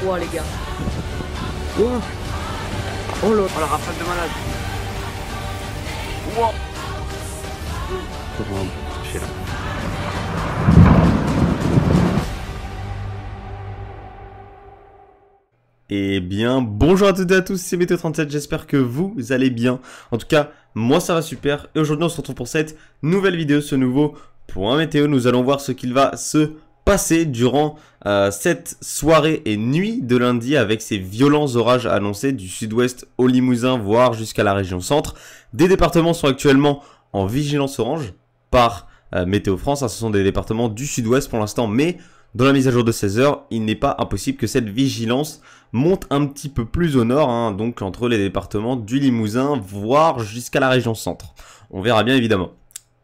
Ouah les gars. Ouah. Oh l'autre. Oh la rafale de malade. Ouah. Comment toucher là. Eh bien, bonjour à toutes et à tous, c'est Météo37, j'espère que vous allez bien. En tout cas, moi ça va super. Et aujourd'hui, on se retrouve pour cette nouvelle vidéo, ce nouveau point météo. Nous allons voir ce qu'il va se passer durant cette soirée et nuit de lundi avec ces violents orages annoncés du sud-ouest au Limousin, voire jusqu'à la région centre. Des départements sont actuellement en vigilance orange par Météo France. Ce sont des départements du sud-ouest pour l'instant, mais dans la mise à jour de 16 h, il n'est pas impossible que cette vigilance monte un petit peu plus au nord, hein, donc entre les départements du Limousin, voire jusqu'à la région centre. On verra bien évidemment.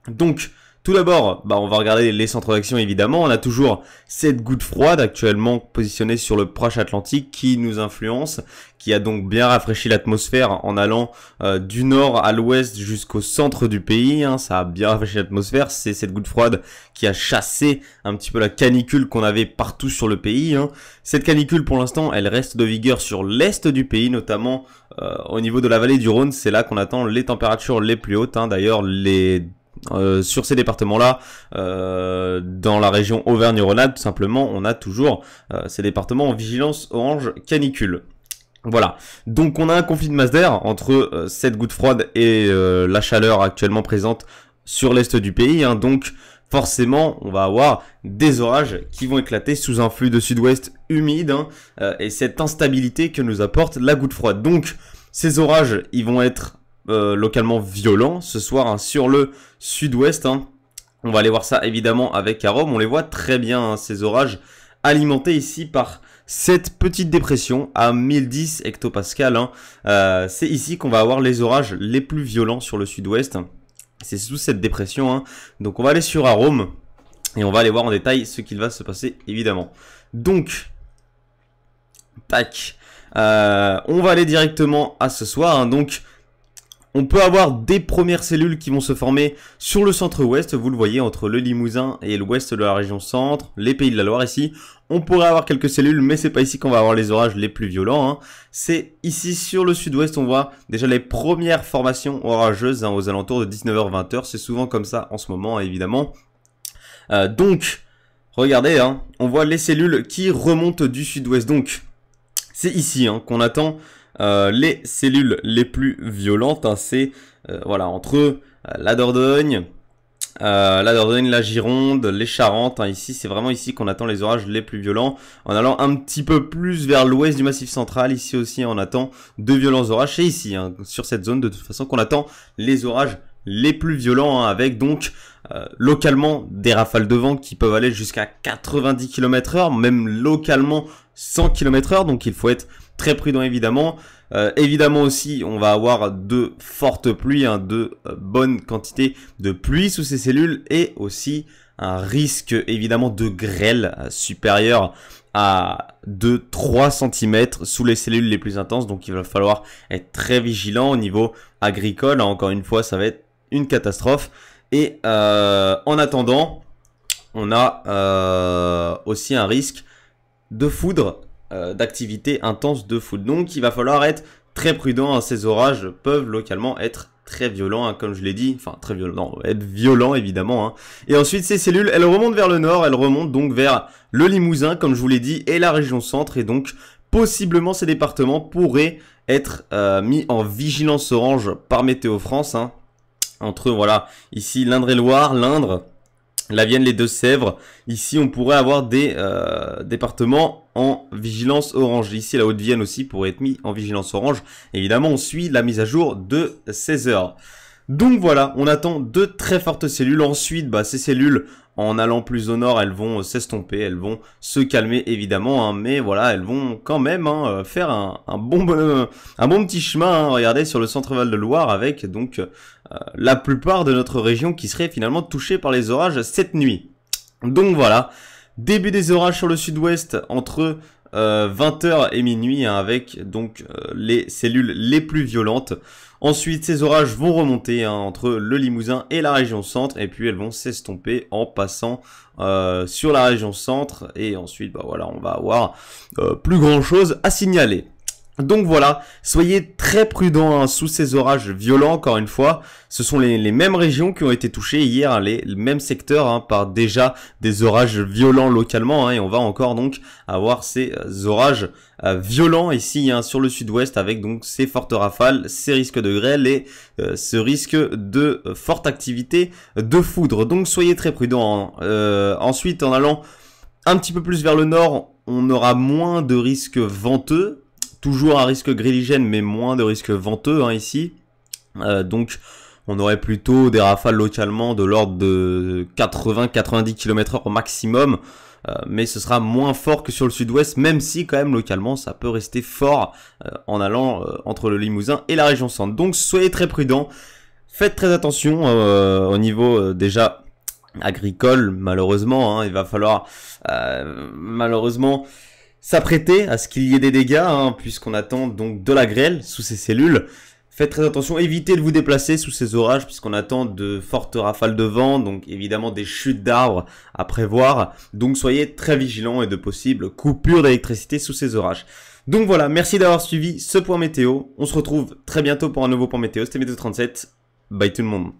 Donc, tout d'abord, on va regarder les centres d'action évidemment. On a toujours cette goutte froide actuellement positionnée sur le proche Atlantique qui nous influence, qui a donc bien rafraîchi l'atmosphère en allant du nord à l'ouest jusqu'au centre du pays. Hein, ça a bien rafraîchi l'atmosphère. C'est cette goutte froide qui a chassé un petit peu la canicule qu'on avait partout sur le pays. Hein. Cette canicule, pour l'instant, elle reste de vigueur sur l'est du pays, notamment au niveau de la vallée du Rhône. C'est là qu'on attend les températures les plus hautes. Hein. D'ailleurs, sur ces départements-là, dans la région Auvergne-Rhône-Alpes, tout simplement, on a toujours ces départements en vigilance orange canicule. Voilà, donc on a un conflit de masse d'air entre cette goutte froide et la chaleur actuellement présente sur l'est du pays, hein. Donc forcément on va avoir des orages qui vont éclater sous un flux de sud-ouest humide, hein, et cette instabilité que nous apporte la goutte froide. Donc ces orages, ils vont être localement violents ce soir, hein, sur le sud-ouest, hein. On va aller voir ça évidemment avec Arome. On les voit très bien, hein, ces orages alimentés ici par cette petite dépression à 1010 hectopascal, hein. C'est ici qu'on va avoir les orages les plus violents sur le sud-ouest. C'est sous cette dépression, hein. Donc on va aller sur Arome et on va aller voir en détail ce qu'il va se passer évidemment. Donc, tac, on va aller directement à ce soir, hein. Donc on peut avoir des premières cellules qui vont se former sur le centre-ouest, vous le voyez, entre le Limousin et l'ouest de la région centre, les Pays de la Loire ici. On pourrait avoir quelques cellules, mais c'est pas ici qu'on va avoir les orages les plus violents, hein. C'est ici sur le sud-ouest, on voit déjà les premières formations orageuses, hein, aux alentours de 19h-20h. C'est souvent comme ça en ce moment, évidemment. Donc, regardez, hein, on voit les cellules qui remontent du sud-ouest. Donc, c'est ici, hein, qu'on attend les cellules les plus violentes, hein. C'est voilà, entre la Dordogne, la Gironde, les Charentes, hein. Ici, c'est vraiment ici qu'on attend les orages les plus violents. En allant un petit peu plus vers l'ouest du Massif central, ici aussi, on attend de violents orages. C'est ici, hein, sur cette zone, de toute façon, qu'on attend les orages les plus violents, hein, avec donc localement des rafales de vent qui peuvent aller jusqu'à 90 km/h, même localement 100 km/h. Donc, il faut être très prudent évidemment. Évidemment aussi, on va avoir de fortes pluies, hein, de bonnes quantités de pluie sous ces cellules, et aussi un risque évidemment de grêle supérieur à 2-3 cm sous les cellules les plus intenses. Donc il va falloir être très vigilant au niveau agricole, hein. Encore une fois, ça va être une catastrophe. Et en attendant, on a aussi un risque de foudre, d'activité intense de foudre. Donc il va falloir être très prudent, hein. Ces orages peuvent localement être très violents, hein, comme je l'ai dit, enfin très violents, être violents évidemment, hein. Et ensuite ces cellules, elles remontent vers le nord, elles remontent donc vers le Limousin, comme je vous l'ai dit, et la région centre. Et donc possiblement ces départements pourraient être mis en vigilance orange par Météo France, hein. Entre voilà, ici l'Indre-et-Loire, l'Indre, la Vienne, les Deux-Sèvres. Ici, on pourrait avoir des départements en vigilance orange. Ici, la Haute-Vienne aussi pourrait être mis en vigilance orange. Évidemment, on suit la mise à jour de 16 h. Donc voilà, on attend de très fortes cellules. Ensuite, ces cellules, en allant plus au nord, elles vont s'estomper, elles vont se calmer évidemment, hein, mais voilà, elles vont quand même, hein, faire un bon petit chemin, hein. Regardez sur le centre-val de Loire, avec donc la plupart de notre région qui serait finalement touchée par les orages cette nuit. Donc voilà, début des orages sur le sud-ouest entre 20 h et minuit, hein, avec donc les cellules les plus violentes. Ensuite, ces orages vont remonter hein, entre le Limousin et la région centre, et puis elles vont s'estomper en passant sur la région centre, et ensuite, bah voilà, on va avoir plus grand chose à signaler. Donc voilà, soyez très prudents hein, sous ces orages violents, encore une fois. Ce sont les mêmes régions qui ont été touchées hier, hein, les mêmes secteurs hein, par déjà des orages violents localement. Hein, et on va encore donc avoir ces orages violents ici hein, sur le sud-ouest avec donc ces fortes rafales, ces risques de grêle et ce risque de forte activité de foudre. Donc soyez très prudents. Hein. Ensuite, en allant un petit peu plus vers le nord, on aura moins de risques venteux. Toujours un risque gréligène, mais moins de risque venteux hein, ici. Donc, on aurait plutôt des rafales localement de l'ordre de 80-90 km/h au maximum. Mais ce sera moins fort que sur le sud-ouest, même si quand même localement, ça peut rester fort en allant entre le Limousin et la région centre. Donc, soyez très prudents. Faites très attention au niveau déjà agricole, malheureusement. Hein, il va falloir malheureusement s'apprêter à ce qu'il y ait des dégâts, hein, puisqu'on attend donc de la grêle sous ces cellules. Faites très attention, évitez de vous déplacer sous ces orages, puisqu'on attend de fortes rafales de vent, donc évidemment des chutes d'arbres à prévoir. Donc soyez très vigilants et de possibles coupures d'électricité sous ces orages. Donc voilà, merci d'avoir suivi ce point météo. On se retrouve très bientôt pour un nouveau point météo. C'était Météo 37. Bye tout le monde.